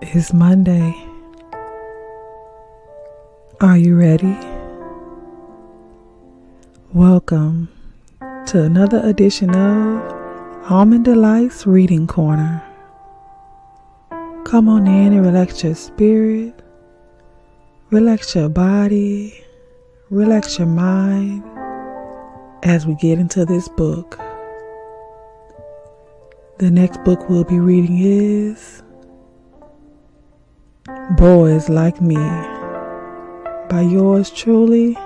It's Monday. Are you ready? Welcome to another edition of Almond Delights Reading Corner. Come on in and relax your spirit, relax your body, relax your mind as we get into this book. The next book we'll be reading is Boys Like Me by yours truly,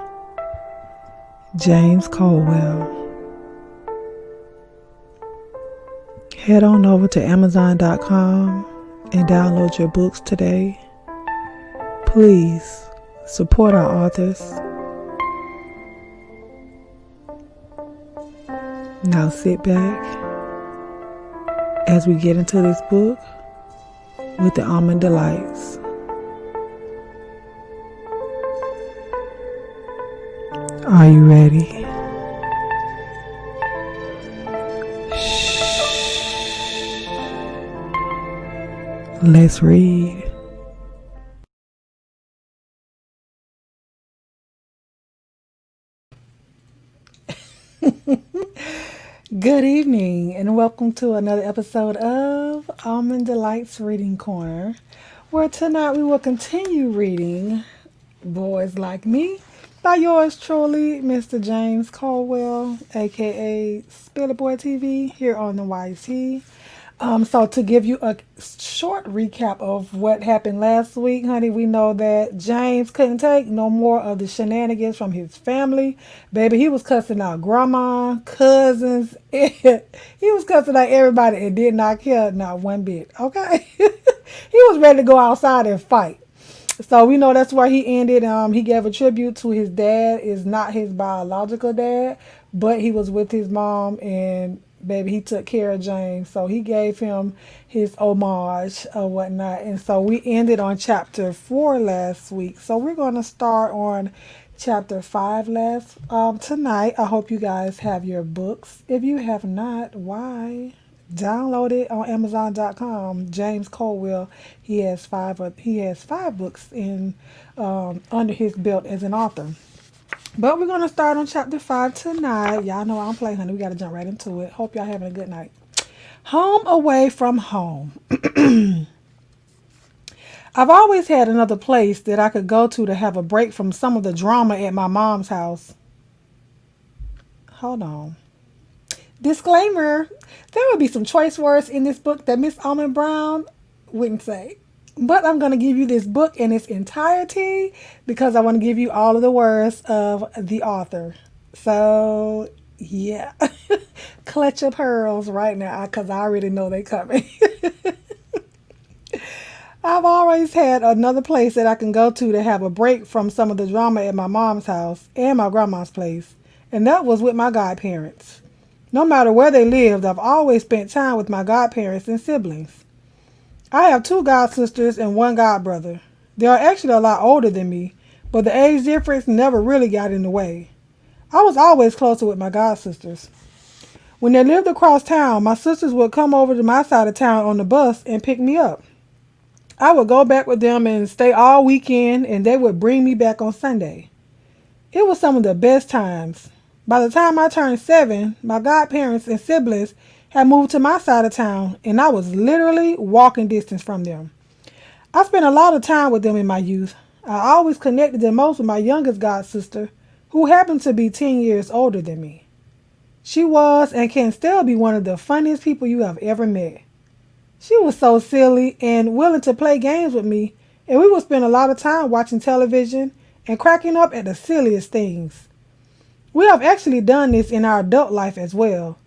James Colwell. Head on over to Amazon.com and download your books today. Please support our authors. Now sit back as we get into this book with the Almond Delights. Are you ready? Shh. Let's read. Good evening and welcome to another episode of Almond Delights Reading Corner, where tonight we will continue reading Boys Like Me by yours truly, Mr. James Colwell, aka Spilly Boy TV, here on the YT. So to give you a short recap of what happened last week, honey, we know that James couldn't take no more of the shenanigans from his family. Baby, he was cussing out grandma, cousins. He was cussing out everybody and did not care not one bit, okay? He was ready to go outside and fight. So we know that's where he ended. He gave a tribute to his dad. Is not his biological dad, but he was with his mom, and baby, he took care of James. So he gave him his homage or whatnot. And so we ended on chapter 4 last week. So we're going to start on chapter 5 tonight. I hope you guys have your books. If you have not, why? Download it on Amazon.com. James Colwell, he has five books in under his belt as an author. But we're gonna start on chapter 5 tonight. Y'all know I don't play, honey. We gotta jump right into it. Hope y'all having a good night. Home away from home. I've always had another place that I could go to have a break from some of the drama at my mom's house. Hold on. Disclaimer, there will be some choice words in this book that Miss Almond Brown wouldn't say. But I'm going to give you this book in its entirety because I want to give you all of the words of the author. So, yeah. Clutch your pearls right now because I already know they're coming. I've always had another place that I can go to have a break from some of the drama at my mom's house and my grandma's place. And that was with my godparents. No matter where they lived, I've always spent time with my godparents and siblings. I have 2 godsisters and 1 godbrother. They are actually a lot older than me, but the age difference never really got in the way. I was always closer with my godsisters. When they lived across town, my sisters would come over to my side of town on the bus and pick me up. I would go back with them and stay all weekend, and they would bring me back on Sunday. It was some of the best times. By the time I turned 7, my godparents and siblings had moved to my side of town, and I was literally walking distance from them. I spent a lot of time with them in my youth. I always connected the most with my youngest godsister, who happened to be 10 years older than me. She was and can still be one of the funniest people you have ever met. She was so silly and willing to play games with me, and we would spend a lot of time watching television and cracking up at the silliest things. We have actually done this in our adult life as well.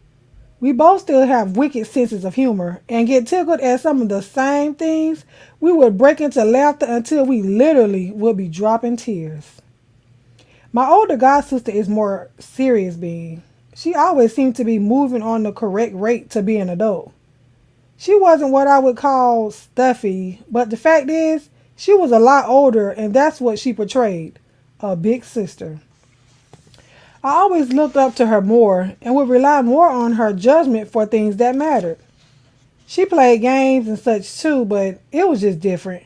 We both still have wicked senses of humor and get tickled at some of the same things. We would break into laughter until we literally would be dropping tears. My older godsister is more serious being. She always seemed to be moving on the correct rate to be an adult. She wasn't what I would call stuffy, but the fact is, she was a lot older and that's what she portrayed, a big sister. I always looked up to her more and would rely more on her judgment for things that mattered. She played games and such too, but it was just different.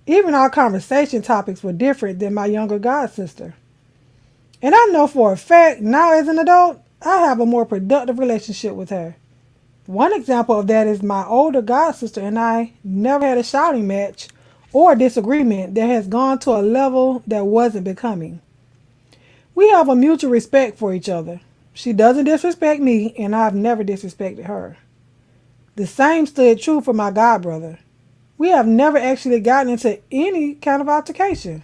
Even our conversation topics were different than my younger god sister. And I know for a fact now as an adult, I have a more productive relationship with her. One example of that is my older god sister and I never had a shouting match or a disagreement that has gone to a level that wasn't becoming. We have a mutual respect for each other. She doesn't disrespect me, and I've never disrespected her. The same stood true for my god brother. We have never actually gotten into any kind of altercation.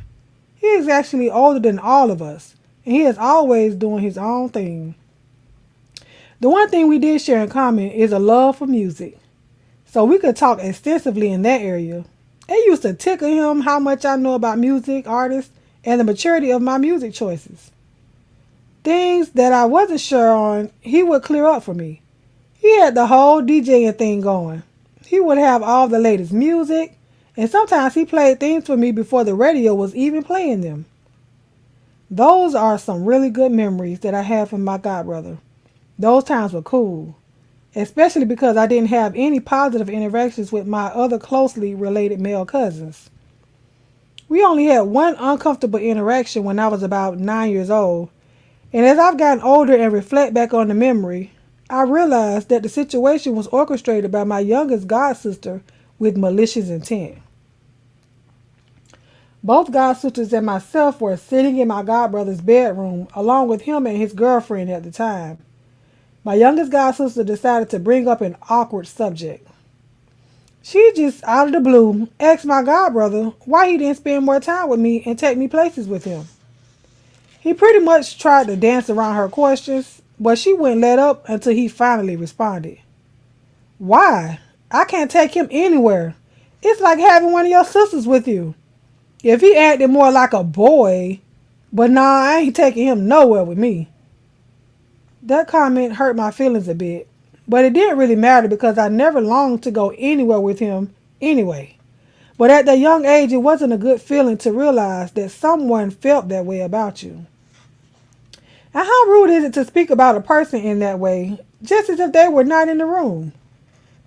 He is actually older than all of us, and he is always doing his own thing. The one thing we did share in common is a love for music, so we could talk extensively in that area. It used to tickle him how much I know about music, artists, and the maturity of my music choices. Things that I wasn't sure on, he would clear up for me. He had the whole DJing thing going. He would have all the latest music, and sometimes he played things for me before the radio was even playing them. Those are some really good memories that I have from my godbrother. Those times were cool, especially because I didn't have any positive interactions with my other closely related male cousins. We only had one uncomfortable interaction when I was about 9 years old, and as I've gotten older and reflect back on the memory, I realized that the situation was orchestrated by my youngest god sister with malicious intent. Both god sisters and myself were sitting in my godbrother's bedroom along with him and his girlfriend at the time. My youngest god sister decided to bring up an awkward subject. She just out of the blue asked my godbrother why he didn't spend more time with me and take me places with him. He pretty much tried to dance around her questions, but she wouldn't let up until he finally responded. Why? I can't take him anywhere. It's like having one of your sisters with you. If he acted more like a boy, but nah, I ain't taking him nowhere with me. That comment hurt my feelings a bit, but it didn't really matter because I never longed to go anywhere with him anyway. But at that young age, it wasn't a good feeling to realize that someone felt that way about you. And how rude is it to speak about a person in that way, just as if they were not in the room?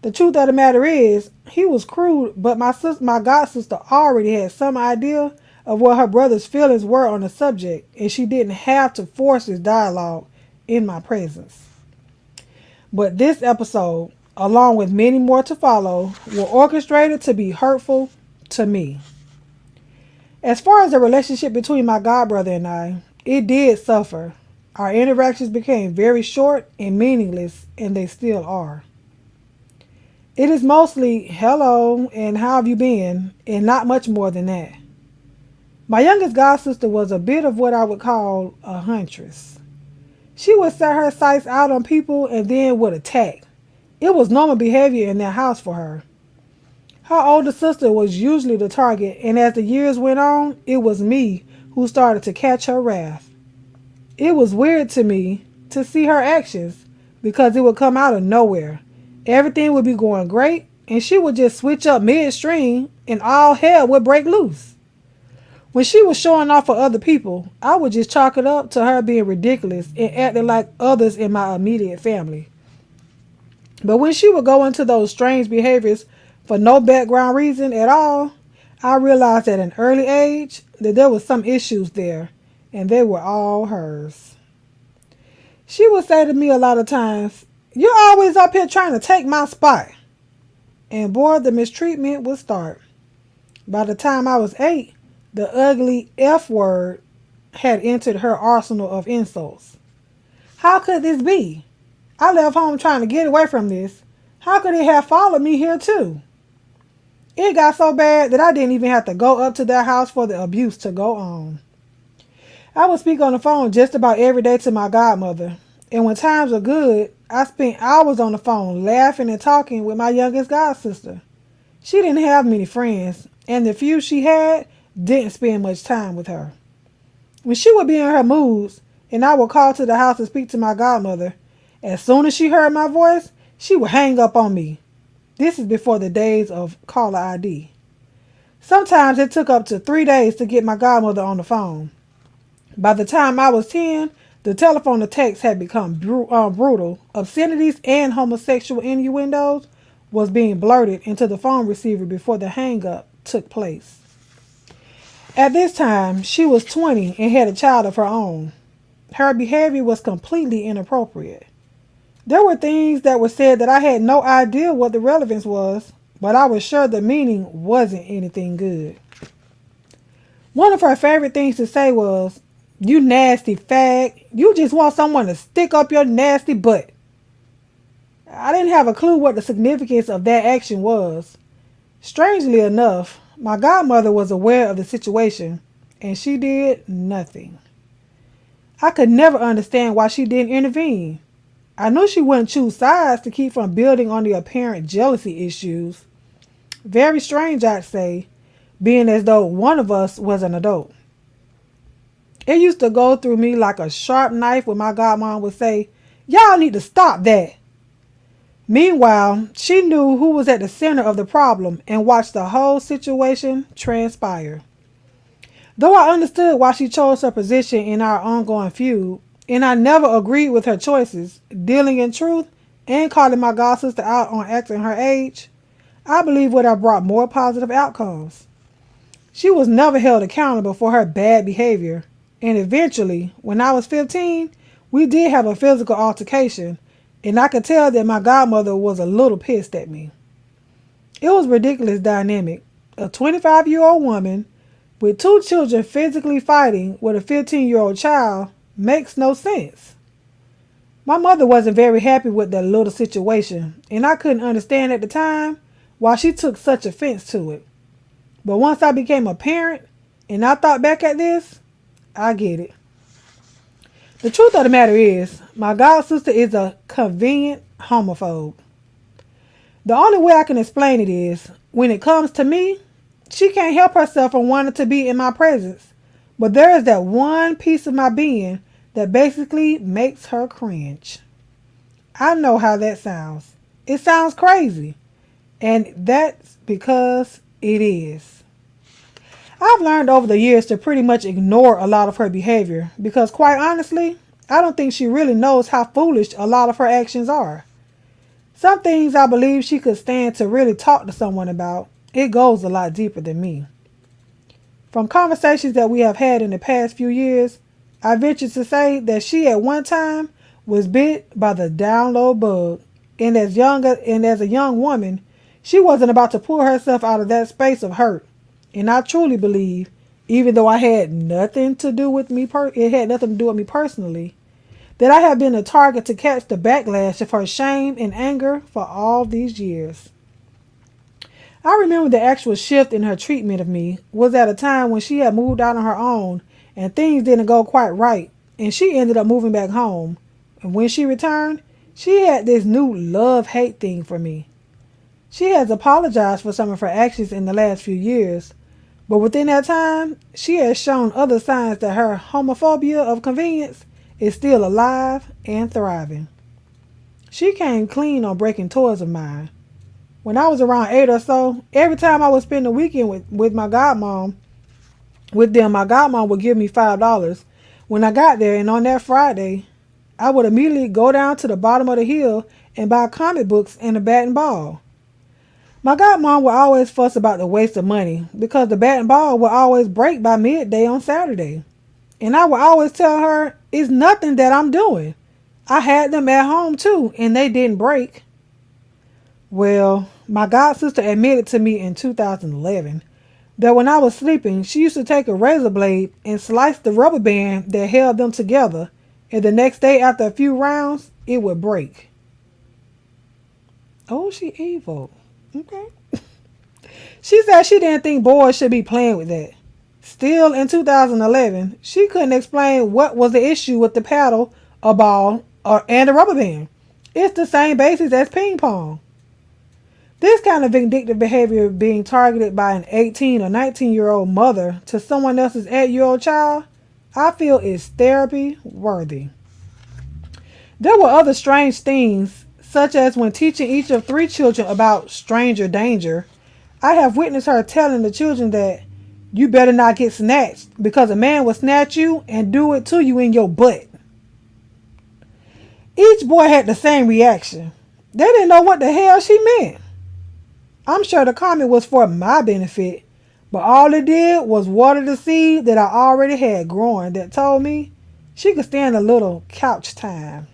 The truth of the matter is, he was crude, but my god sister already had some idea of what her brother's feelings were on the subject, and she didn't have to force this dialogue in my presence. But this episode, along with many more to follow, were orchestrated to be hurtful to me. As far as the relationship between my godbrother and I, it did suffer. Our interactions became very short and meaningless, and they still are. It is mostly hello and how have you been, and not much more than that. My youngest god sister was a bit of what I would call a huntress. She would set her sights out on people and then would attack. It was normal behavior in their house for her. Her older sister was usually the target, and as the years went on, it was me who started to catch her wrath. It was weird to me to see her actions because it would come out of nowhere. Everything would be going great, and she would just switch up midstream, and all hell would break loose. When she was showing off for other people, I would just chalk it up to her being ridiculous and acting like others in my immediate family. But when she would go into those strange behaviors for no background reason at all, I realized at an early age that there was some issues there, and they were all hers. She would say to me a lot of times, "You're always up here trying to take my spot." And boy, the mistreatment would start. By the time I was 8, the ugly F word had entered her arsenal of insults. How could this be? I left home trying to get away from this. How could it have followed me here too? It got so bad that I didn't even have to go up to their house for the abuse to go on. I would speak on the phone just about every day to my godmother, and when times were good, I spent hours on the phone laughing and talking with my youngest god sister. She didn't have many friends, and the few she had didn't spend much time with her. When she would be in her moods, and I would call to the house to speak to my godmother, as soon as she heard my voice, she would hang up on me. This is before the days of caller ID. Sometimes it took up to 3 days to get my godmother on the phone. By the time I was 10, the telephone and text had become brutal. Obscenities and homosexual innuendos was being blurted into the phone receiver before the hang-up took place. At this time, she was 20 and had a child of her own. Her behavior was completely inappropriate. There were things that were said that I had no idea what the relevance was, but I was sure the meaning wasn't anything good. One of her favorite things to say was, "You nasty fag, you just want someone to stick up your nasty butt." I didn't have a clue what the significance of that action was. Strangely enough, my godmother was aware of the situation, and she did nothing. I could never understand why she didn't intervene. I knew she wouldn't choose sides to keep from building on the apparent jealousy issues. Very strange, I'd say, being as though one of us was an adult. It used to go through me like a sharp knife when my godmom would say, "Y'all need to stop that." Meanwhile, she knew who was at the center of the problem and watched the whole situation transpire. Though I understood why she chose her position in our ongoing feud, and I never agreed with her choices, dealing in truth and calling my god sister out on acting her age, I believe would have brought more positive outcomes. She was never held accountable for her bad behavior, and eventually, when I was 15, we did have a physical altercation, and I could tell that my godmother was a little pissed at me. It was a ridiculous dynamic. A 25-year-old woman with two children physically fighting with a 15-year-old child makes no sense. My mother wasn't very happy with that little situation, and I couldn't understand at the time why she took such offense to it. But once I became a parent and I thought back at this, I get it. The truth of the matter is, my god sister is a convenient homophobe. The only way I can explain it is, when it comes to me, she can't help herself from wanting to be in my presence, but there is that one piece of my being that basically makes her cringe. I know how that sounds. It sounds crazy, and that's because it is. I've learned over the years to pretty much ignore a lot of her behavior because, quite honestly, I don't think she really knows how foolish a lot of her actions are. Some things I believe she could stand to really talk to someone about. It goes a lot deeper than me. From conversations that we have had in the past few years, I venture to say that she at one time was bit by the download bug, and as a young woman, she wasn't about to pull herself out of that space of hurt. And I truly believe, even though it had nothing to do with me personally, that I have been a target to catch the backlash of her shame and anger for all these years. I remember the actual shift in her treatment of me was at a time when she had moved out on her own and things didn't go quite right, and she ended up moving back home. And when she returned, she had this new love-hate thing for me. She has apologized for some of her actions in the last few years, but within that time, she has shown other signs that her homophobia of convenience is still alive and thriving. She came clean on breaking toys of mine. When I was around 8 or so, every time I would spend the weekend with my godmom, my godmom would give me $5 when I got there, and on that Friday, I would immediately go down to the bottom of the hill and buy comic books and a bat and ball. My godmom would always fuss about the waste of money because the bat and ball would always break by midday on Saturday. And I would always tell her, it's nothing that I'm doing. I had them at home too, and they didn't break. Well, my god sister admitted to me in 2011 that when I was sleeping, she used to take a razor blade and slice the rubber band that held them together, and the next day after a few rounds, it would break. Oh, she evil. Okay. She said she didn't think boys should be playing with that. Still in 2011, she couldn't explain what was the issue with the paddle, a ball, and a rubber band. It's the same basis as ping pong. This kind of vindictive behavior being targeted by an 18 or 19-year-old mother to someone else's 8-year-old child, I feel is therapy worthy. There were other strange things, such as when teaching each of 3 children about stranger danger, I have witnessed her telling the children that you better not get snatched because a man will snatch you and do it to you in your butt. Each boy had the same reaction. They didn't know what the hell she meant. I'm sure the comment was for my benefit, but all it did was water the seed that I already had growing that told me she could stand a little couch time.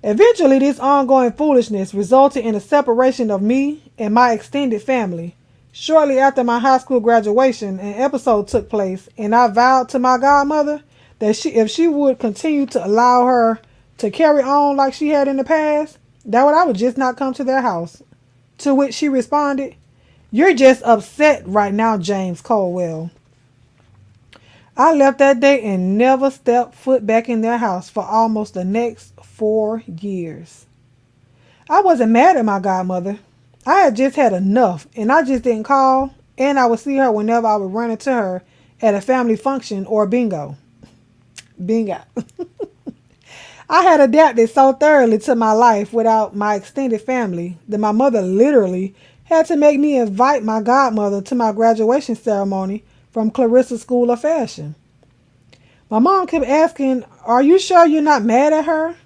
Eventually, this ongoing foolishness resulted in a separation of me and my extended family. Shortly after my high school graduation, an episode took place, and I vowed to my godmother that if she would continue to allow her to carry on like she had in the past, that I would just not come to their house. To which she responded, "You're just upset right now, James Colwell." I left that day and never stepped foot back in their house for almost the next 4 years. I wasn't mad at my godmother. I had just had enough, and I just didn't call, and I would see her whenever I would run into her at a family function or bingo. Bingo. I had adapted so thoroughly to my life without my extended family that my mother literally had to make me invite my godmother to my graduation ceremony from Clarissa School of Fashion. My mom kept asking, "Are you sure you're not mad at her?"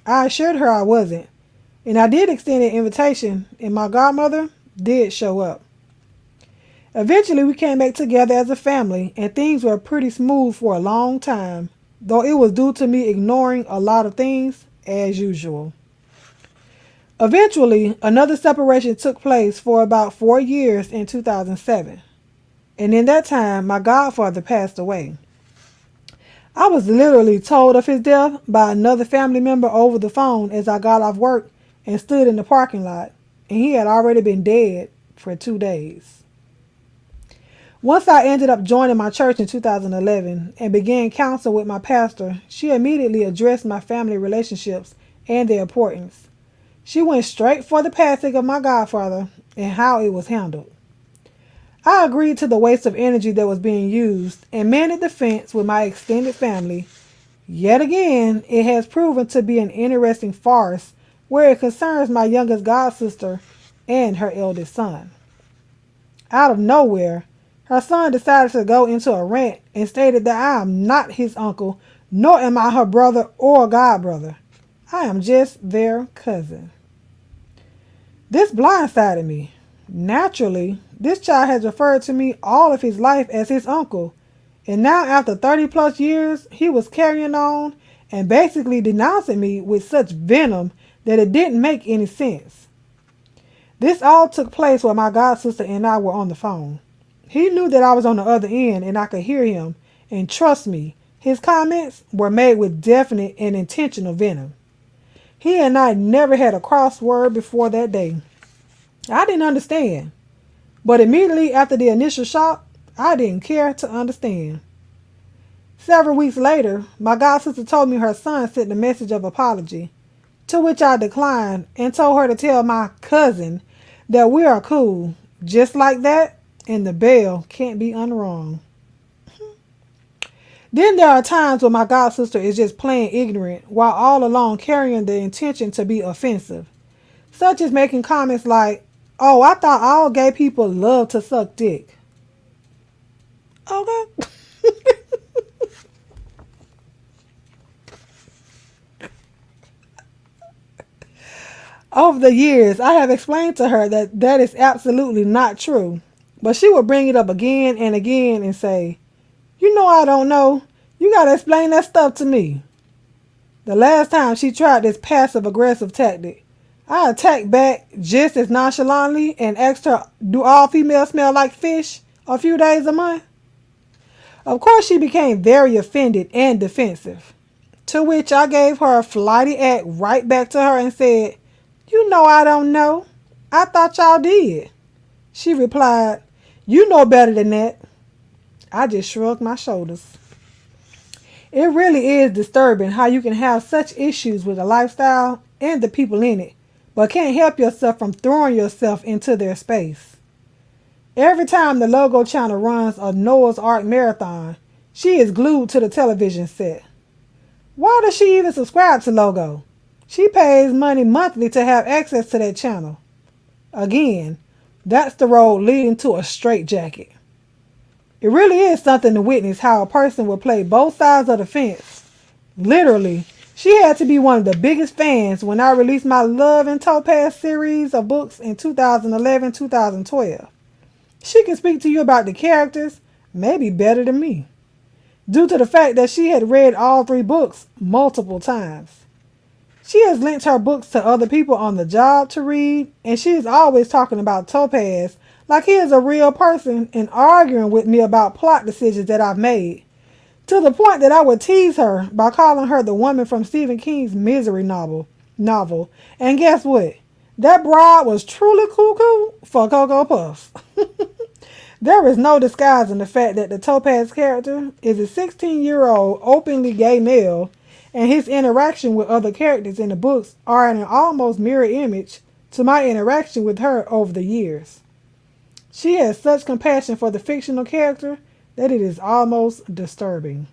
I assured her I wasn't, and I did extend an invitation, and my godmother did show up. Eventually, we came back together as a family, and things were pretty smooth for a long time, though it was due to me ignoring a lot of things as usual. Eventually, another separation took place for about 4 years in 2007, and in that time, my godfather passed away. I was literally told of his death by another family member over the phone as I got off work and stood in the parking lot, and he had already been dead for 2 days. Once I ended up joining my church in 2011 and began counsel with my pastor, she immediately addressed my family relationships and their importance. She went straight for the passing of my godfather and how it was handled. I agreed to the waste of energy that was being used and mended the fence with my extended family. Yet again, it has proven to be an interesting farce where it concerns my youngest godsister and her eldest son. Out of nowhere, her son decided to go into a rant and stated that I am not his uncle, nor am I her brother or godbrother. I am just their cousin. This blindsided me. Naturally, this child has referred to me all of his life as his uncle, and now after 30 plus years, he was carrying on and basically denouncing me with such venom that it didn't make any sense. This all took place while my godsister and I were on the phone. He knew that I was on the other end and I could hear him, and trust me, his comments were made with definite and intentional venom. He and I never had a crossword before that day. I didn't understand, but immediately after the initial shock, I didn't care to understand. Several weeks later, my godsister told me her son sent a message of apology, to which I declined and told her to tell my cousin that we are cool, just like that, and the bell can't be unrung. Then there are times when my godsister is just plain ignorant while all along carrying the intention to be offensive, such as making comments like, "Oh, I thought all gay people love to suck dick." Okay. Over the years, I have explained to her that that is absolutely not true, but she would bring it up again and again and say, "You know I don't know. You got to explain that stuff to me." The last time she tried this passive-aggressive tactic, I attacked back just as nonchalantly and asked her, "Do all females smell like fish a few days a month?" Of course, she became very offended and defensive, to which I gave her a flighty act right back to her and said, "You know I don't know. I thought y'all did." She replied, "You know better than that." I just shrugged my shoulders. It really is disturbing how you can have such issues with a lifestyle and the people in it, but can't help yourself from throwing yourself into their space. Every time the Logo channel runs a Noah's Ark marathon, she is glued to the television set. Why does she even subscribe to Logo? She pays money monthly to have access to that channel. Again, that's the road leading to a straitjacket. It really is something to witness how a person will play both sides of the fence, literally, She had to be one of the biggest fans when I released my Love and Topaz series of books in 2011-2012. She can speak to you about the characters, maybe better than me, due to the fact that she had read all 3 books multiple times. She has lent her books to other people on the job to read, and she is always talking about Topaz like he is a real person and arguing with me about plot decisions that I've made, to the point that I would tease her by calling her the woman from Stephen King's Misery novel. And guess what? That broad was truly cuckoo for Cocoa Puffs. There is no disguising the fact that the Topaz character is a 16-year-old openly gay male, and his interaction with other characters in the books are an almost mirror image to my interaction with her over the years. She has such compassion for the fictional character that it is almost disturbing.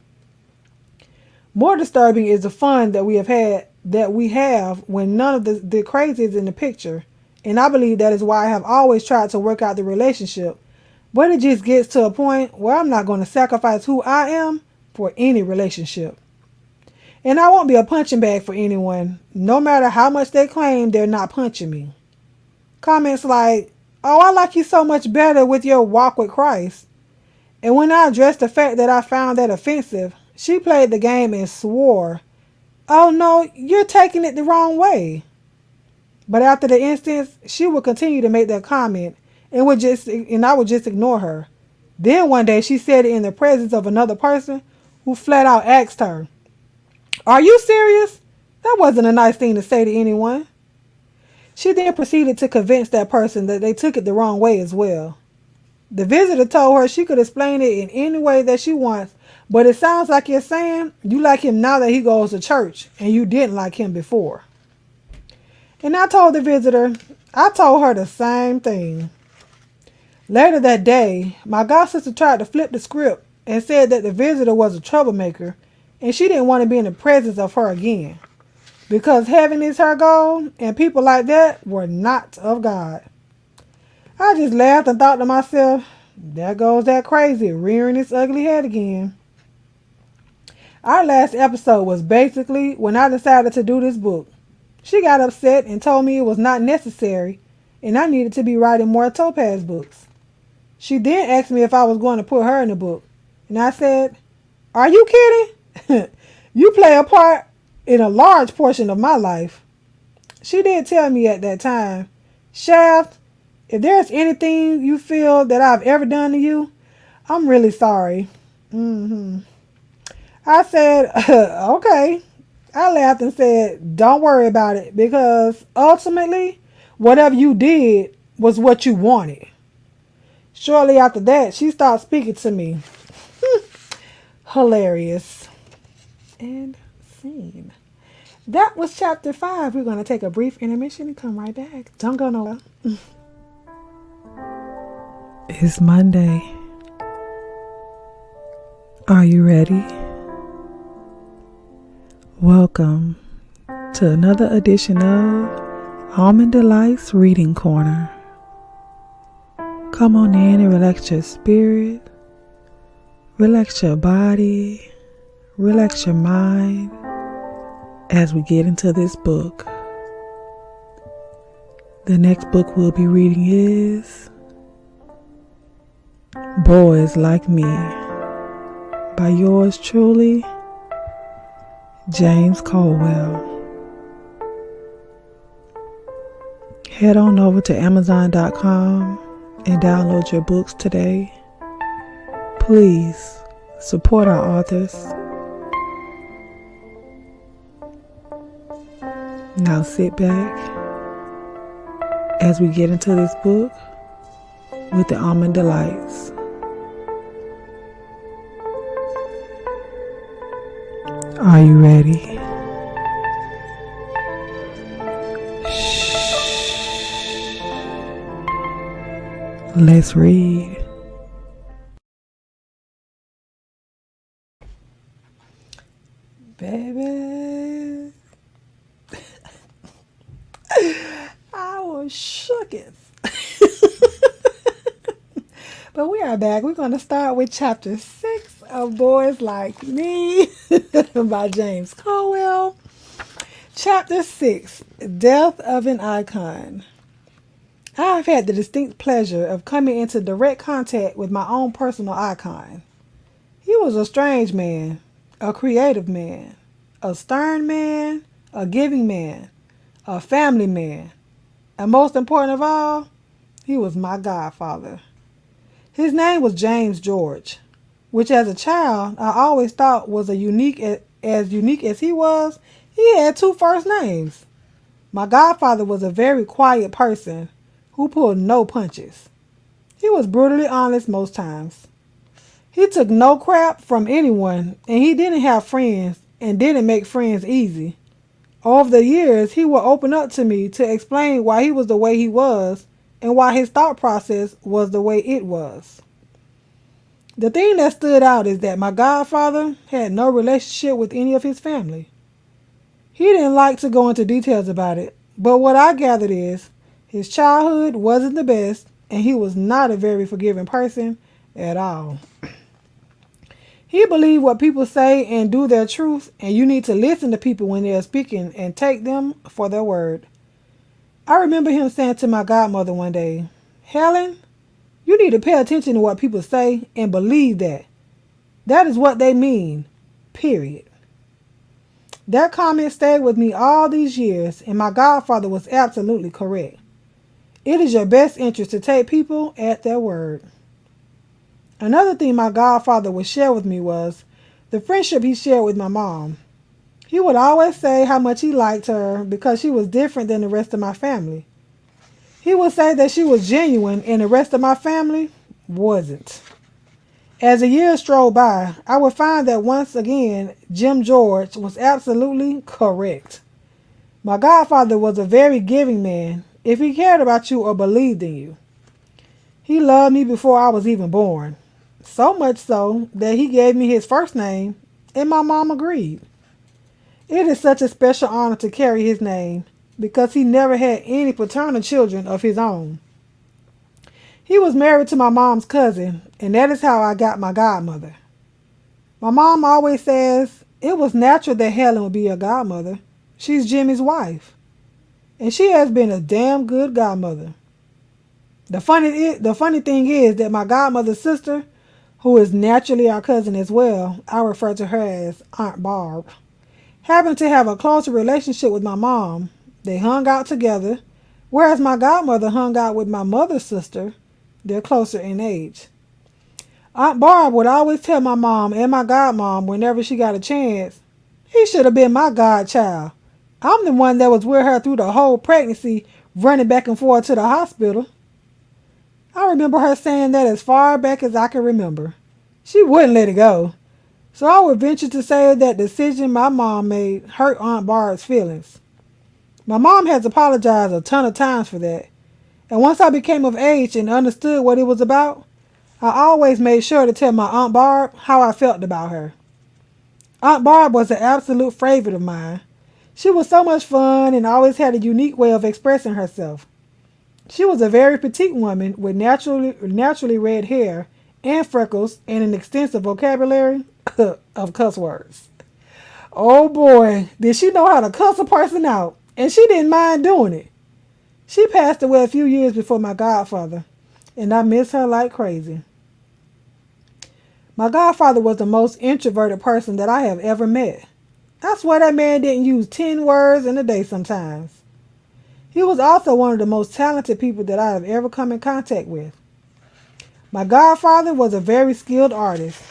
More disturbing is the fun that we have when none of the crazy is in the picture, and I believe that is why I have always tried to work out the relationship, but it just gets to a point where I'm not going to sacrifice who I am for any relationship. And I won't be a punching bag for anyone, no matter how much they claim they're not punching me. Comments like, "Oh, I like you so much better with your walk with Christ." And when I addressed the fact that I found that offensive, she played the game and swore, "Oh no, you're taking it the wrong way." But after the instance, she would continue to make that comment and I would just ignore her. Then one day she said it in the presence of another person who flat out asked her, "Are you serious? That wasn't a nice thing to say to anyone." She then proceeded to convince that person that they took it the wrong way as well. The visitor told her she could explain it in any way that she wants, but it sounds like you're saying you like him now that he goes to church and you didn't like him before. And I told her the same thing. Later that day, my godsister tried to flip the script and said that the visitor was a troublemaker and she didn't want to be in the presence of her again, because heaven is her goal and people like that were not of God. I just laughed and thought to myself, there goes that crazy rearing its ugly head again. Our last episode was basically when I decided to do this book. She got upset and told me it was not necessary and I needed to be writing more Topaz books. She then asked me if I was going to put her in the book, and I said, "Are you kidding? You play a part in a large portion of my life." She did tell me at that time, "Shaft, if there's anything you feel that I've ever done to you, I'm really sorry." I said, "Okay." I laughed and said, "Don't worry about it, because ultimately, whatever you did was what you wanted." Shortly after that, she stopped speaking to me. Hilarious. And scene. That was chapter 5. We're going to take a brief intermission and come right back. Don't go nowhere. It's Monday. Are you ready? Welcome to another edition of Almond Delights Reading Corner. Come on in and relax your spirit, relax your body, relax your mind as we get into this book. The next book we'll be reading is Boys Like Me by yours truly, James Colwell. Head on over to Amazon.com and download your books today. Please support our authors. Now sit back as we get into this book with the Almond Delights. Are you ready? Let's read. Baby, I was shooketh. But we are back. We're going to start with chapter 6 of Boys Like Me by James Colwell. Chapter 6, Death of an Icon. I have had the distinct pleasure of coming into direct contact with my own personal icon. He was a strange man, a creative man, a stern man, a giving man, a family man, and most important of all, he was my godfather. His name was James George, which as a child I always thought was as unique as he was. He had two first names. My godfather was a very quiet person who pulled no punches. He was brutally honest most times. He took no crap from anyone, and he didn't have friends and didn't make friends easy. Over the years, he would open up to me to explain why he was the way he was and why his thought process was the way it was. The thing that stood out is that my godfather had no relationship with any of his family. He didn't like to go into details about it, but what I gathered is his childhood wasn't the best, and he was not a very forgiving person at all. He believed what people say and do their truth, and you need to listen to people when they are speaking and take them for their word. I remember him saying to my godmother one day, "Helen, you need to pay attention to what people say and believe that. That is what they mean, period." That comment stayed with me all these years, and my godfather was absolutely correct. It is your best interest to take people at their word. Another thing my godfather would share with me was the friendship he shared with my mom. He would always say how much he liked her because she was different than the rest of my family. He would say that she was genuine and the rest of my family wasn't. As the years strolled by, I would find that once again, Jim George was absolutely correct. My godfather was a very giving man if he cared about you or believed in you. He loved me before I was even born. So much so that he gave me his first name, and my mom agreed. It is such a special honor to carry his name because he never had any paternal children of his own. He was married to my mom's cousin, and that is how I got my godmother. My mom always says it was natural that Helen would be a godmother. She's Jimmy's wife, and she has been a damn good godmother. The funny thing is that my godmother's sister, who is naturally our cousin as well, I refer to her as Aunt Barb, happened to have a closer relationship with my mom. They hung out together, whereas my godmother hung out with my mother's sister. They're closer in age. Aunt Barb would always tell my mom and my godmom whenever she got a chance, he should have been my godchild. I'm the one that was with her through the whole pregnancy, running back and forth to the hospital. I remember her saying that as far back as I can remember. She wouldn't let it go. So I would venture to say that decision my mom made hurt Aunt Barb's feelings. My mom has apologized a ton of times for that. And once I became of age and understood what it was about, I always made sure to tell my Aunt Barb how I felt about her. Aunt Barb was an absolute favorite of mine. She was so much fun and always had a unique way of expressing herself. She was a very petite woman with naturally red hair and freckles and an extensive vocabulary of cuss words. Oh boy, did she know how to cuss a person out, and she didn't mind doing it. She passed away a few years before my godfather, and I miss her like crazy. My godfather was the most introverted person that I have ever met. I swear that man didn't use 10 words in a day sometimes. He was also one of the most talented people that I have ever come in contact with. My godfather was a very skilled artist.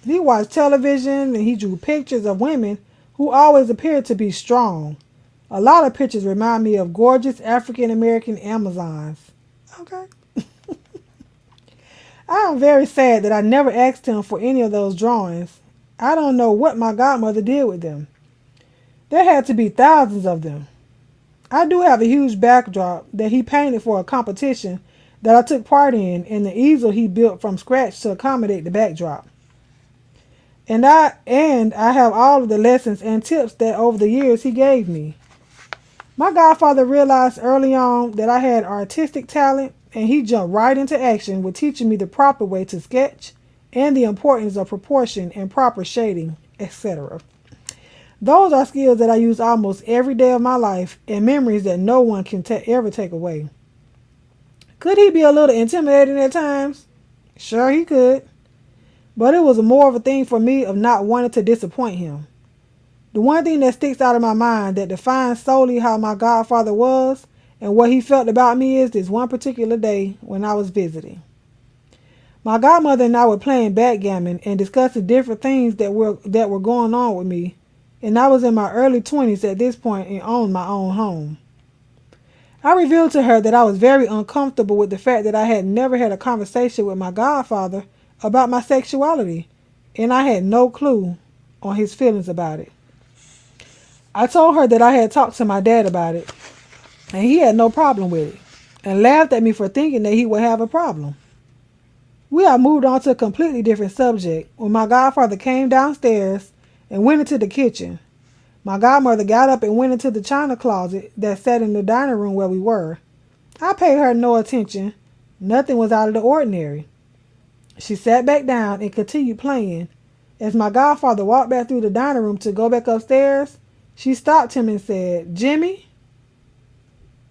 He watched television and he drew pictures of women who always appeared to be strong. A lot of pictures remind me of gorgeous African American Amazons. Okay. I am very sad that I never asked him for any of those drawings. I don't know what my godmother did with them. There had to be thousands of them. I do have a huge backdrop that he painted for a competition that I took part in, and the easel he built from scratch to accommodate the backdrop. And I have all of the lessons and tips that over the years he gave me. My godfather realized early on that I had artistic talent, and he jumped right into action with teaching me the proper way to sketch and the importance of proportion and proper shading, etc. Those are skills that I use almost every day of my life and memories that no one can ever take away. Could he be a little intimidating at times? Sure, he could. But it was more of a thing for me of not wanting to disappoint him. The one thing that sticks out of my mind that defines solely how my godfather was and what he felt about me is this one particular day when I was visiting. My godmother and I were playing backgammon and discussing different things that were going on with me, and I was in my early 20s at this point and owned my own home. I revealed to her that I was very uncomfortable with the fact that I had never had a conversation with my godfather about my sexuality, and I had no clue on his feelings about it. I told her that I had talked to my dad about it, and he had no problem with it, and laughed at me for thinking that he would have a problem. We had moved on to a completely different subject when my godfather came downstairs and went into the kitchen. My godmother got up and went into the china closet that sat in the dining room where we were. I paid her no attention. Nothing was out of the ordinary. She sat back down and continued playing. As my godfather walked back through the dining room to go back upstairs, she stopped him and said, "Jimmy?"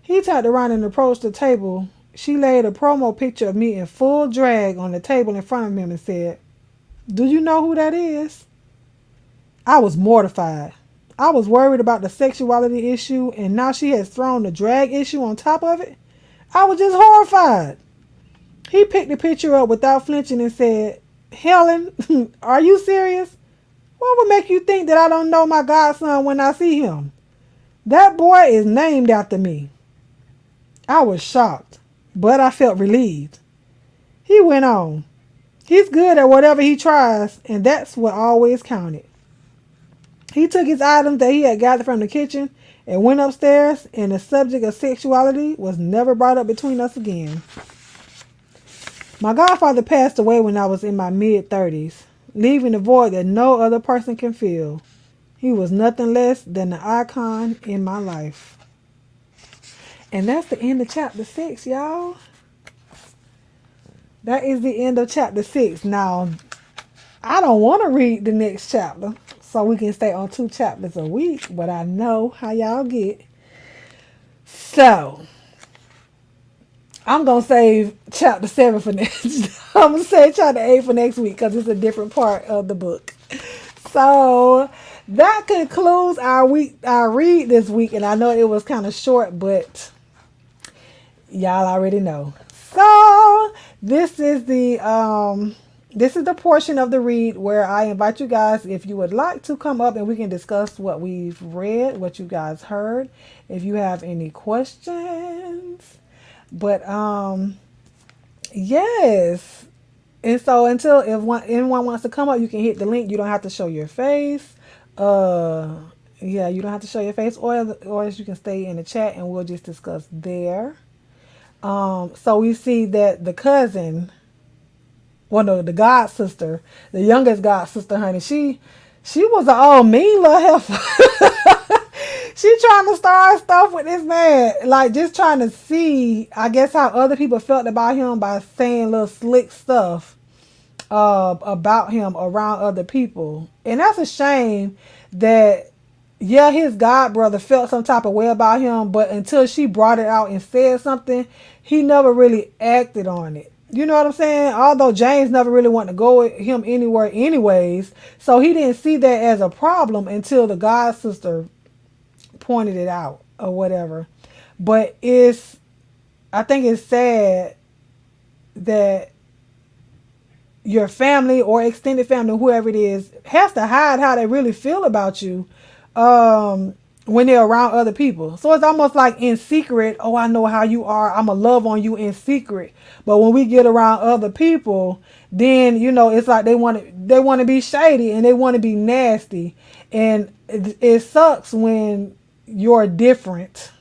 He turned around and approached the table. She laid a promo picture of me in full drag on the table in front of him and said, "Do you know who that is?" I was mortified. I was worried about the sexuality issue, and now she has thrown the drag issue on top of it. I was just horrified. He picked the picture up without flinching and said, "Helen, are you serious? What would make you think that I don't know my godson when I see him? That boy is named after me." I was shocked, but I felt relieved. He went on. "He's good at whatever he tries, and that's what always counted." He took his items that he had gathered from the kitchen and went upstairs, and the subject of sexuality was never brought up between us again. My godfather passed away when I was in my mid-30s, leaving a void that no other person can fill. He was nothing less than an icon in my life. And that's the end of chapter 6, y'all. That is the end of chapter 6. Now, I don't want to read the next chapter, so we can stay on 2 chapters a week, but I know how y'all get. So, I'm going to save chapter 7 for next. I'm going to save chapter 8 for next week because it's a different part of the book. So, that concludes our read this week, and I know it was kind of short, but y'all already know. So, this is the portion of the read where I invite you guys, if you would like to come up and we can discuss what we've read, what you guys heard, if you have any questions. But yes. And so until anyone wants to come up, you can hit the link. You don't have to show your face. Yeah, you don't have to show your face, or you can stay in the chat and we'll just discuss there. So we see that the cousin, well, no, the god sister, the youngest god sister, honey, she was an old mean little heifer. She trying to start stuff with this man, like just trying to see, I guess, how other people felt about him by saying little slick stuff about him around other people. And that's a shame that, yeah, his god brother felt some type of way about him, but until she brought it out and said something, he never really acted on it. You know what I'm saying? Although James never really wanted to go with him anywhere anyways, so he didn't see that as a problem until the god sister pointed it out or whatever. But I think it's sad that your family or extended family, whoever it is, has to hide how they really feel about you when they're around other people. So it's almost like in secret, "Oh, I know how you are. I'm going to love on you in secret." But when we get around other people, then, it's like they want to be shady and they want to be nasty. And it sucks when you're different,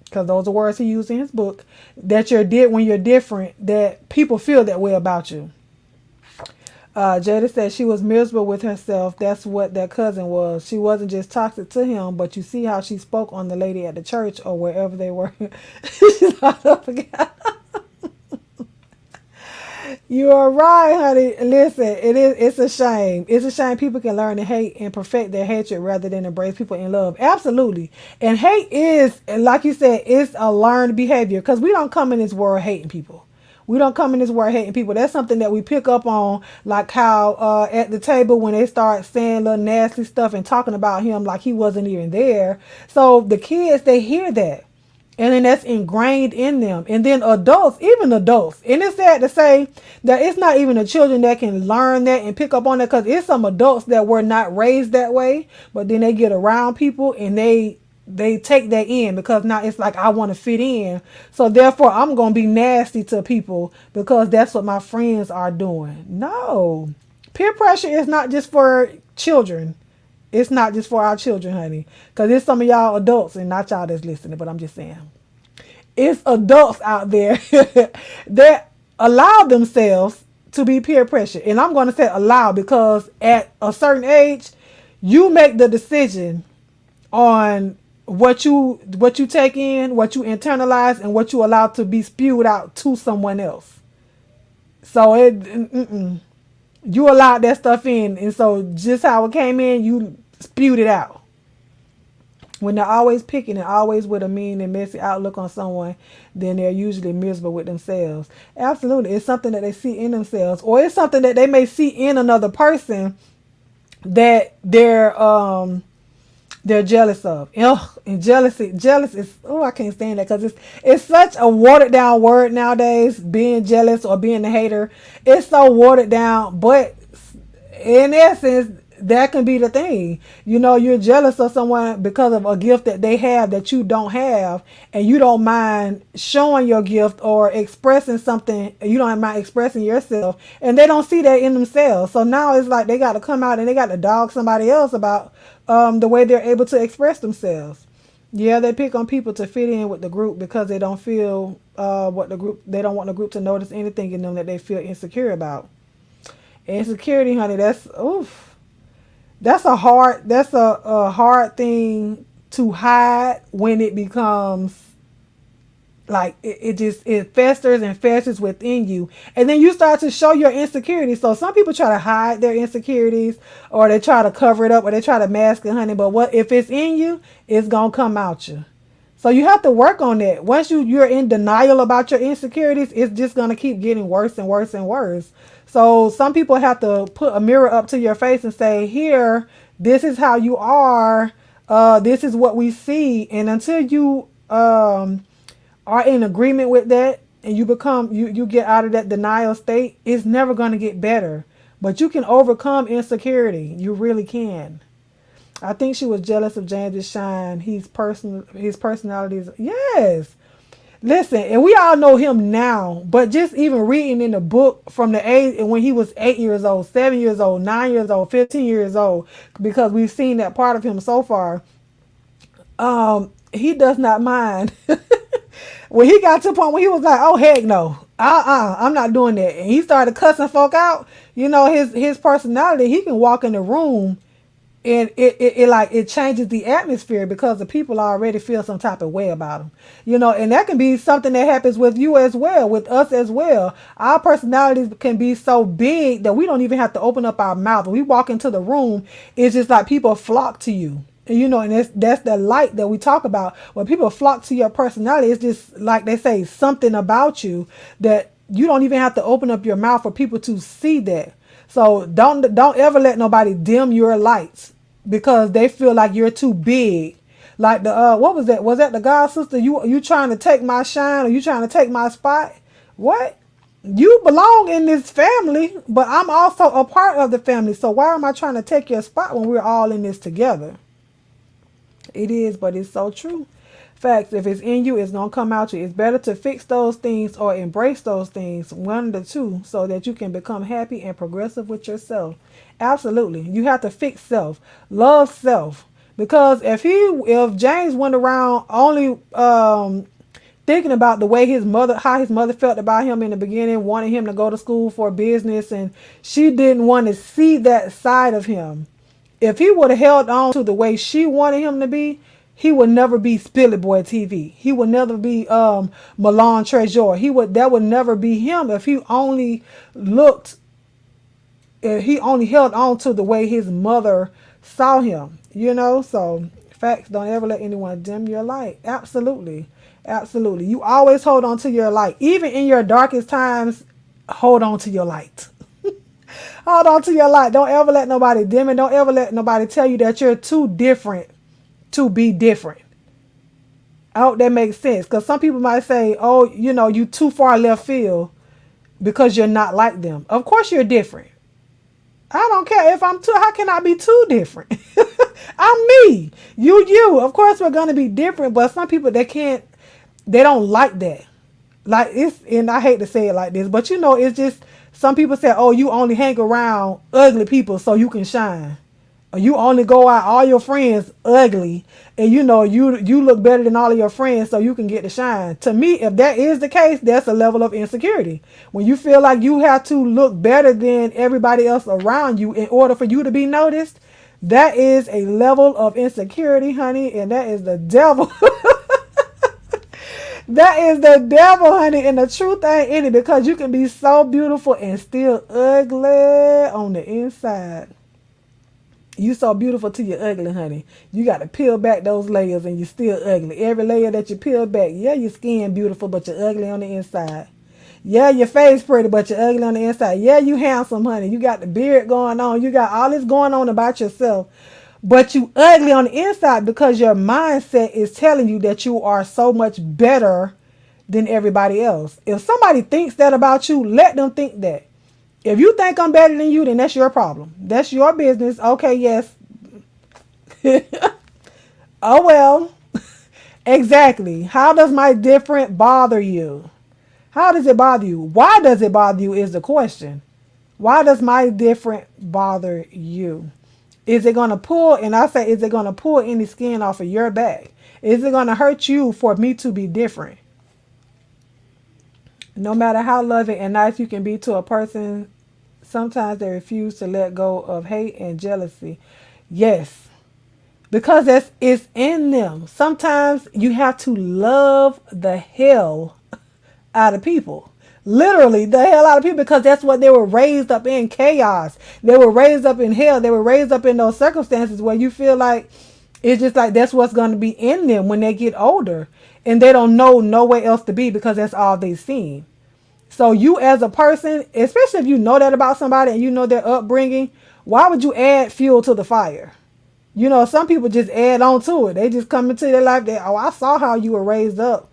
because those are words he used in his book, when you're different, that people feel that way about you. Jada said she was miserable with herself. That's what that cousin was. She wasn't just toxic to him, but you see how she spoke on the lady at the church or wherever they were. You are right, honey. Listen, it's a shame. It's a shame people can learn to hate and perfect their hatred rather than embrace people in love. Absolutely. And hate is, like you said, it's a learned behavior because we don't come in this world hating people. We don't come in this world hating people. That's something that we pick up on, like how at the table when they start saying little nasty stuff and talking about him like he wasn't even there. So the kids, they hear that. And then that's ingrained in them. And then adults, even adults. And it's sad to say that it's not even the children that can learn that and pick up on that because it's some adults that were not raised that way, but then they get around people and they take that in because now it's like I want to fit in. So therefore I'm going to be nasty to people because that's what my friends are doing. No. Peer pressure is not just for children. It's not just for our children, honey. Because it's some of y'all adults and not y'all that's listening, but I'm just saying. It's adults out there that allow themselves to be peer pressure. And I'm going to say allow because at a certain age, you make the decision on what you take in, what you internalize, and what you allow to be spewed out to someone else. So you allowed that stuff in, and so just how it came in, you spewed it out. When they're always picking and always with a mean and messy outlook on someone, then they're usually miserable with themselves. Absolutely. It's something that they see in themselves, or it's something that they may see in another person that they're jealous of. Ugh, and jealous is, oh, I can't stand that because it's such a watered down word nowadays. Being jealous or being a hater, it's so watered down. But in essence, that can be the thing. You know, you're jealous of someone because of a gift that they have that you don't have, and you don't mind showing your gift or expressing something. You don't mind expressing yourself, and they don't see that in themselves. So now it's like they got to come out and they got to dog somebody else about the way they're able to express themselves. Yeah, they pick on people to fit in with the group because they don't feel they don't want the group to notice anything in them that they feel insecure about. Insecurity, honey, that's oof. That's a hard thing to hide when it becomes like it festers and festers within you, and then you start to show your insecurities. So some people try to hide their insecurities, or they try to cover it up, or they try to mask it, honey. But what if it's in you, it's gonna come out you. So you have to work on that. Once you're in denial about your insecurities, it's just gonna keep getting worse and worse and worse. So some people have to put a mirror up to your face and say, here, this is how you are. This is what we see. And until you are in agreement with that and you get out of that denial state, it's never going to get better. But you can overcome insecurity. You really can. I think she was jealous of James's shine. His personality is, yes. Listen, and we all know him now, but just even reading in the book from the age and when he was 8 years old, 7 years old, 9 years old, 15 years old, because we've seen that part of him so far, he does not mind. When he got to the point where he was like, oh, heck no, I'm not doing that. And he started cussing folk out, you know, his personality, he can walk in the room and it changes the atmosphere because the people already feel some type of way about them, you know, and that can be something that happens with you as well, with us as well. Our personalities can be so big that we don't even have to open up our mouth. When we walk into the room, it's just like people flock to you. You know, and that's the light that we talk about. When people flock to your personality, it's just like they say, something about you that you don't even have to open up your mouth for people to see that. So don't ever let nobody dim your lights because they feel like you're too big. Like the what was that? Was that the God sister? You trying to take my shine, or you trying to take my spot? What? You belong in this family, but I'm also a part of the family. So why am I trying to take your spot when we're all in this together? It is, but it's so true. Facts, if it's in you, it's going to come out you. It's better to fix those things or embrace those things, one of the two, so that you can become happy and progressive with yourself. Absolutely. You have to fix self. Love self. Because if James went around only thinking about the way how his mother felt about him in the beginning, wanting him to go to school for business, and she didn't want to see that side of him. If he would have held on to the way she wanted him to be, he would never be Spilly Boy TV. He would never be Milan Trezor. That would never be him if he only looked, if he only held on to the way his mother saw him. So facts, don't ever let anyone dim your light. Absolutely. Absolutely. You always hold on to your light. Even in your darkest times, hold on to your light. Hold on to your light. Don't ever let nobody dim it. Don't ever let nobody tell you that you're too different to be different. I hope that makes sense. Because some people might say, oh, you too far left field because you're not like them. Of course you're different. I don't care if I'm too, how can I be too different? I'm me. You. Of course we're going to be different, but some people, they don't like that. Like and I hate to say it like this, but it's just, some people say, oh, you only hang around ugly people so you can shine. Or you only go out, all your friends ugly, and you look better than all of your friends so you can get to shine. To me, if that is the case, that's a level of insecurity. When you feel like you have to look better than everybody else around you in order for you to be noticed, that is a level of insecurity, honey, and that is the devil. That is the devil, honey, and the truth ain't in it, because you can be so beautiful and still ugly on the inside. You so beautiful till you're ugly, honey. You got to peel back those layers and you're still ugly. Every layer that you peel back, yeah, your skin beautiful, but you're ugly on the inside. Yeah, your face pretty, but you're ugly on the inside. Yeah, you handsome, honey. You got the beard going on. You got all this going on about yourself. But you ugly on the inside because your mindset is telling you that you are so much better than everybody else. If somebody thinks that about you, let them think that. If you think I'm better than you, then that's your problem. That's your business. Okay, yes. Oh, well. Exactly. How does my different bother you? How does it bother you? Why does it bother you is the question. Why does my different bother you? Is it going to pull, and I say, is it going to pull any skin off of your back? Is it going to hurt you for me to be different? No matter how loving and nice you can be to a person, sometimes they refuse to let go of hate and jealousy. Yes, because it's in them. Sometimes you have to love the hell out of people. Literally the hell out of people, because that's what they were raised up in, chaos. They were raised up in hell. They were raised up in those circumstances where you feel like it's just like that's what's going to be in them when they get older, and they don't know nowhere else to be because that's all they've seen. So you as a person, especially if you know that about somebody and you know their upbringing, why would you add fuel to the fire? Some people just add on to it. They just come into their life that, oh, I saw how you were raised up,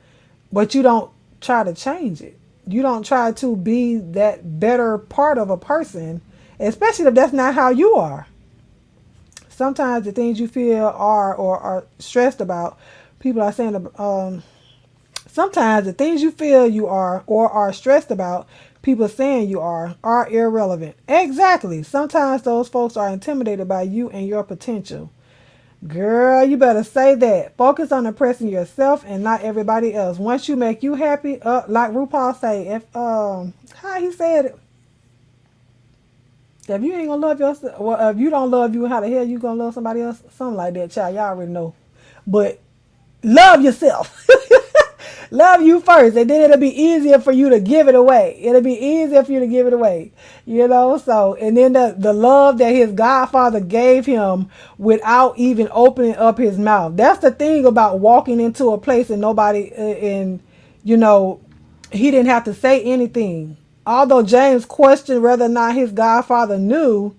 but you don't try to change it. You don't try to be that better part of a person, especially if that's not how you are. Sometimes the things you feel are stressed about, people are saying, sometimes the things you feel you are or are stressed about, people saying you are irrelevant. Exactly. Sometimes those folks are intimidated by you and your potential. Girl, you better say that. Focus on impressing yourself and not everybody else. Once you make you happy, like RuPaul say, how he said it, if you ain't gonna love yourself, well, if you don't love you, how the hell you gonna love somebody else? Something like that, child. Y'all already know. But love yourself. Love you first, and then it'll be easier for you to give it away. It'll be easier for you to give it away, So, and then the love that his godfather gave him without even opening up his mouth. That's the thing about walking into a place and nobody, he didn't have to say anything. Although James questioned whether or not his godfather knew,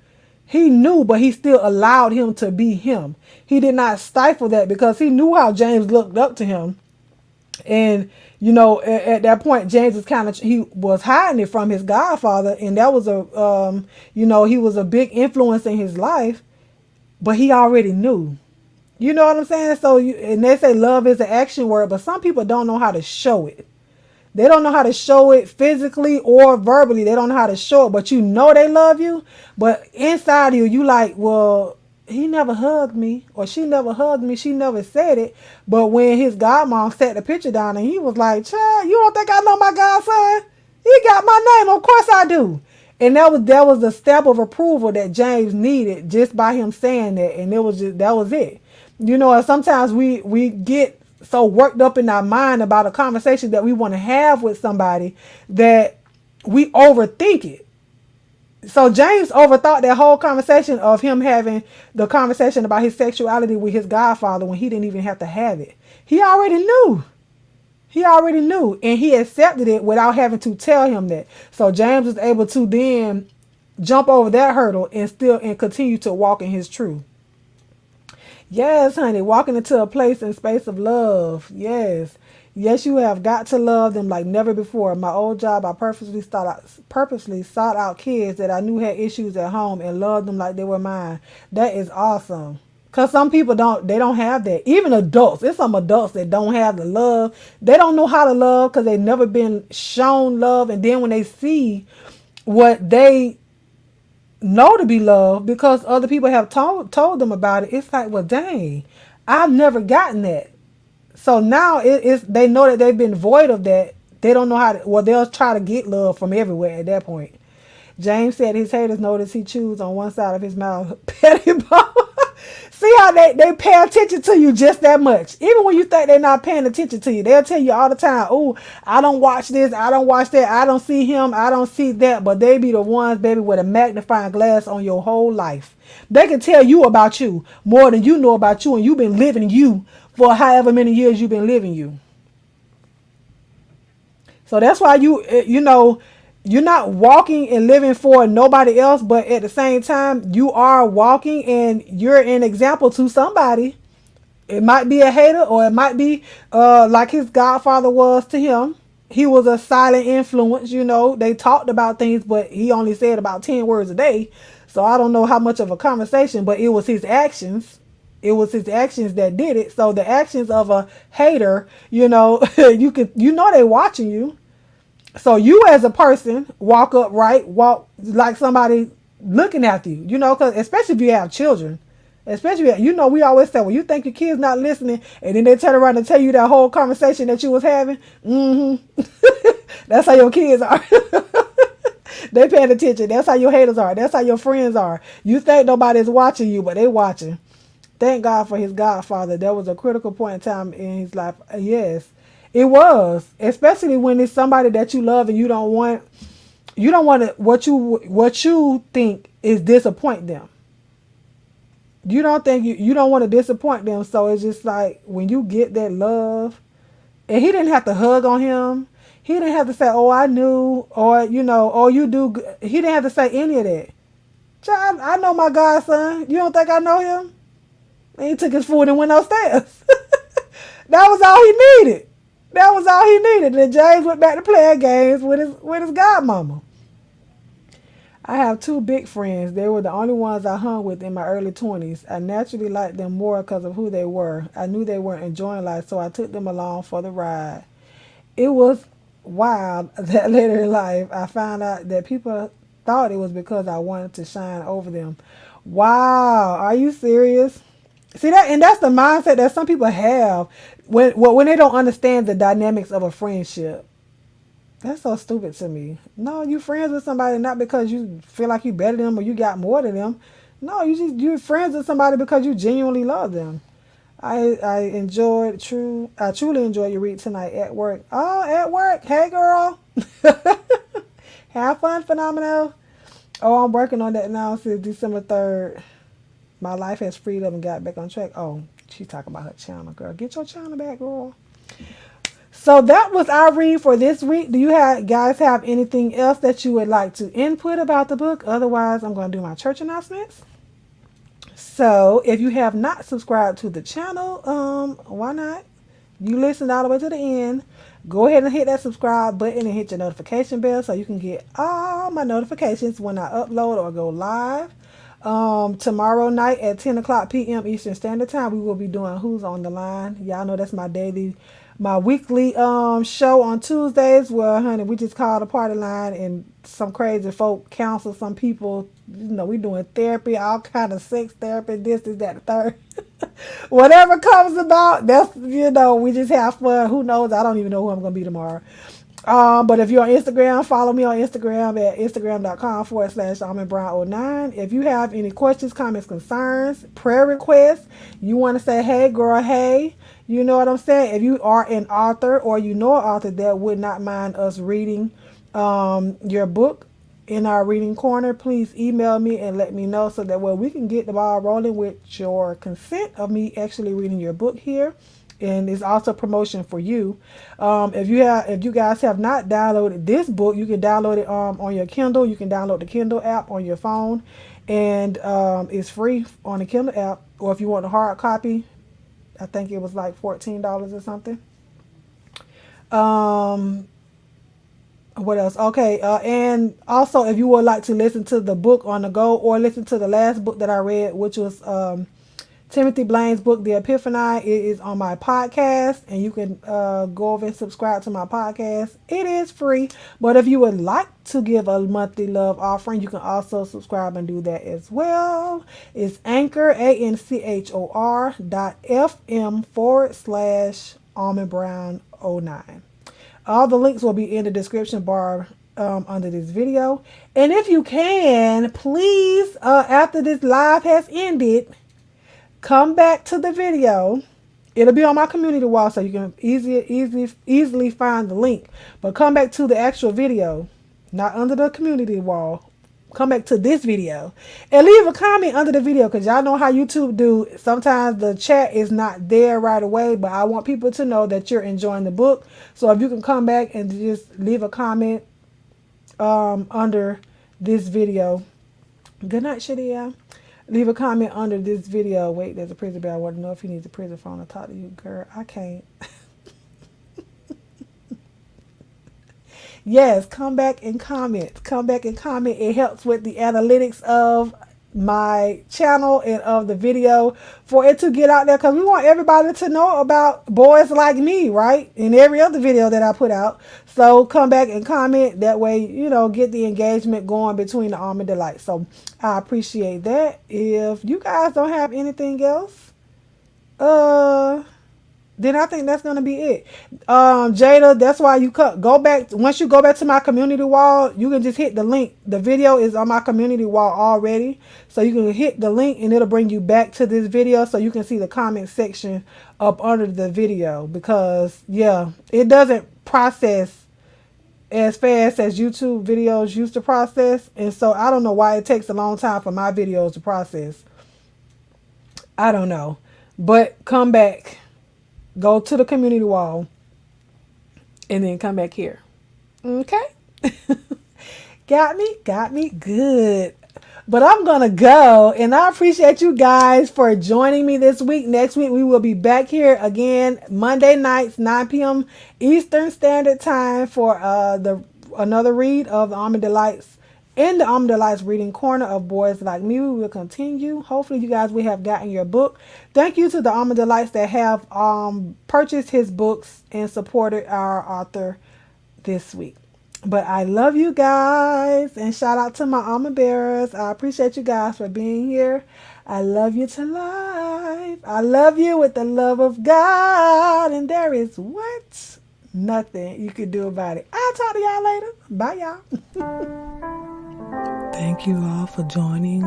he knew, but he still allowed him to be him. He did not stifle that because he knew how James looked up to him. And, at that point, James he was hiding it from his godfather. And that was he was a big influence in his life, but he already knew, you know what I'm saying? So, and they say love is an action word, but some people don't know how to show it. They don't know how to show it physically or verbally. They don't know how to show it, but they love you. But inside of you, you like, well, he never hugged me, or she never hugged me. She never said it. But when his godmom sat the picture down and he was like, child, you don't think I know my godson? He got my name. Of course I do. And that was the stamp of approval that James needed just by him saying that. And that was it. And sometimes we get so worked up in our mind about a conversation that we want to have with somebody that we overthink it. So James overthought that whole conversation of him having the conversation about his sexuality with his godfather when he didn't even have to have it. He already knew. He already knew, and he accepted it without having to tell him that. So James was able to then jump over that hurdle and continue to walk in his truth. Yes, honey, walking into a place and space of love. Yes. Yes, you have got to love them like never before. My old job, I purposely sought out kids that I knew had issues at home and loved them like they were mine. That is awesome. Cause some people don't have that. Even adults, there's some adults that don't have the love. They don't know how to love because they've never been shown love. And then when they see what they know to be loved because other people have told them about it, it's like, well, dang, I've never gotten that. So now it's they know that they've been void of that. They don't know how to, well, they'll try to get love from everywhere at that point. James said his haters notice he chews on one side of his mouth. Petty bone. See how they pay attention to you just that much. Even when you think they're not paying attention to you, they'll tell you all the time, oh, I don't watch this, I don't watch that, I don't see him, I don't see that. But they be the ones, baby, with a magnifying glass on your whole life. They can tell you about you more than you know about you, and you've been living you for however many years you've been living you. So that's why you're not walking and living for nobody else, but at the same time, you are walking and you're an example to somebody. It might be a hater, or it might be like his godfather was to him. He was a silent influence. They talked about things, but he only said about 10 words a day. So I don't know how much of a conversation, but it was his actions. It was his actions that did it. So the actions of a hater, they watching you. So you as a person walk upright, walk like somebody looking after you, because especially if you have children, especially, we always say, well, you think your kid's not listening, and then they turn around and tell you that whole conversation that you was having. That's how your kids are. They paying attention. That's how your haters are. That's how your friends are. You think nobody's watching you, but they watching. Thank God for his godfather. That was a critical point in time in his life. Yes, it was, especially when it's somebody that you love and you don't want to, what you think is disappoint them. You don't think you don't want to disappoint them. So it's just like when you get that love, and he didn't have to hug on him. He didn't have to say, oh, I knew, or, oh, you do. He didn't have to say any of that. Child, I know my godson. You don't think I know him? And he took his food and went upstairs. That was all he needed. That was all he needed. And James went back to playing games with his godmama. I have two big friends. They were the only ones I hung with in my early 20s. I naturally liked them more because of who they were. I knew they weren't enjoying life, so I took them along for the ride. It was wild that later in life, I found out that people thought it was because I wanted to shine over them. Wow, are you serious? See that, and that's the mindset that some people have when they don't understand the dynamics of a friendship. That's so stupid to me. No, you friends with somebody not because you feel like you better than them or you got more than them. No, you're friends with somebody because you genuinely love them. I truly enjoyed your read tonight at work. Oh, at work. Hey girl. Have fun, phenomenal. Oh, I'm working on that now since December 3rd. My life has freed up and got back on track. Oh, she's talking about her channel, girl. Get your channel back, girl. So that was our read for this week. Do you guys have anything else that you would like to input about the book? Otherwise, I'm going to do my church announcements. So if you have not subscribed to the channel, why not? You listened all the way to the end. Go ahead and hit that subscribe button and hit your notification bell so you can get all my notifications when I upload or go live. Tomorrow night at 10 o'clock p.m. Eastern Standard Time, we will be doing Who's on the Line. Y'all know that's my weekly show on Tuesdays where, honey, we just call the party line and some crazy folk counsel some people. We doing therapy, all kind of sex therapy, this, that, the third. Whatever comes about, that's, we just have fun. Who knows? I don't even know who I'm going to be tomorrow. But if you're on Instagram, follow me on Instagram at instagram.com/almondbrown09. If you have any questions, comments, concerns, prayer requests, you want to say, hey, girl, hey, you know what I'm saying? If you are an author or you know an author that would not mind us reading your book in our reading corner, please email me and let me know so that way we can get the ball rolling with your consent of me actually reading your book here. And it's also promotion for you. If you guys have not downloaded this book, you can download it on your Kindle. You can download the Kindle app on your phone, and it's free on the Kindle app. Or if you want a hard copy, I think it was like $14 or something. What else? Okay, and also if you would like to listen to the book on the go or listen to the last book that I read, which was Timothy Blaine's book, The Epiphany, it is on my podcast, and you can go over and subscribe to my podcast. It is free, but if you would like to give a monthly love offering, you can also subscribe and do that as well. It's Anchor, anchor.fm/almondbrown09. All the links will be in the description bar under this video. And if you can, please, after this live has ended, come back to the video. It'll be on my community wall so you can easily find the link. But come back to the actual video, not under the community wall. Come back to this video and leave a comment under the video, because y'all know how YouTube do. Sometimes the chat is not there right away, but I want people to know that you're enjoying the book. So if you can come back and just leave a comment under this video. Good night, Shadia. Leave a comment under this video. Wait, there's a prison bell. I want to know if he needs a prison phone to talk to you, girl. I can't. Yes, come back and comment. Come back and comment. It helps with the analytics of my channel and of the video for it to get out there, because we want everybody to know about boys like me, right? In every other video that I put out. So come back and comment. That way, you know, get the engagement going between the Almond Delights. So I appreciate that. If you guys don't have anything else, then I think that's going to be it. Jada, that's why you go back. Once you go back to my community wall, you can just hit the link. The video is on my community wall already. So you can hit the link and it'll bring you back to this video so you can see the comment section up under the video. Because, yeah, it doesn't process as fast as YouTube videos used to process. And so I don't know why it takes a long time for my videos to process. I don't know. But come back. Go to the community wall and then come back here. Okay? Got me good. But I'm going to go, and I appreciate you guys for joining me this week. Next week, we will be back here again, Monday nights, 9 p.m. Eastern Standard Time for another read of the Almond Delights. In the Almond Delights Reading Corner of Boys Like Me, we will continue. Hopefully, you guys will have gotten your book. Thank you to the Almond Delights that have purchased his books and supported our author this week. But I love you guys, and shout out to my almond bearers. I appreciate you guys for being here. I love you to life. I love you with the love of God, and there is what? Nothing you can do about it. I'll talk to y'all later. Bye, y'all. Thank you all for joining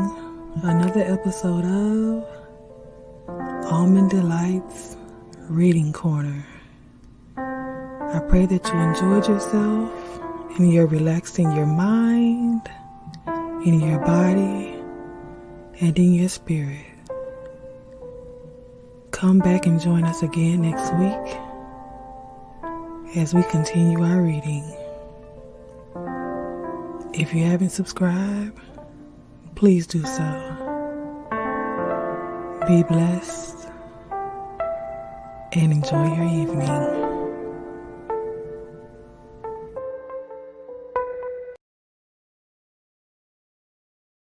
another episode of Almond Delights Reading Corner. I pray that you enjoyed yourself and you're relaxing your mind, in your body, and in your spirit. Come back and join us again next week as we continue our reading. If you haven't subscribed, please do so. Be blessed and enjoy your evening.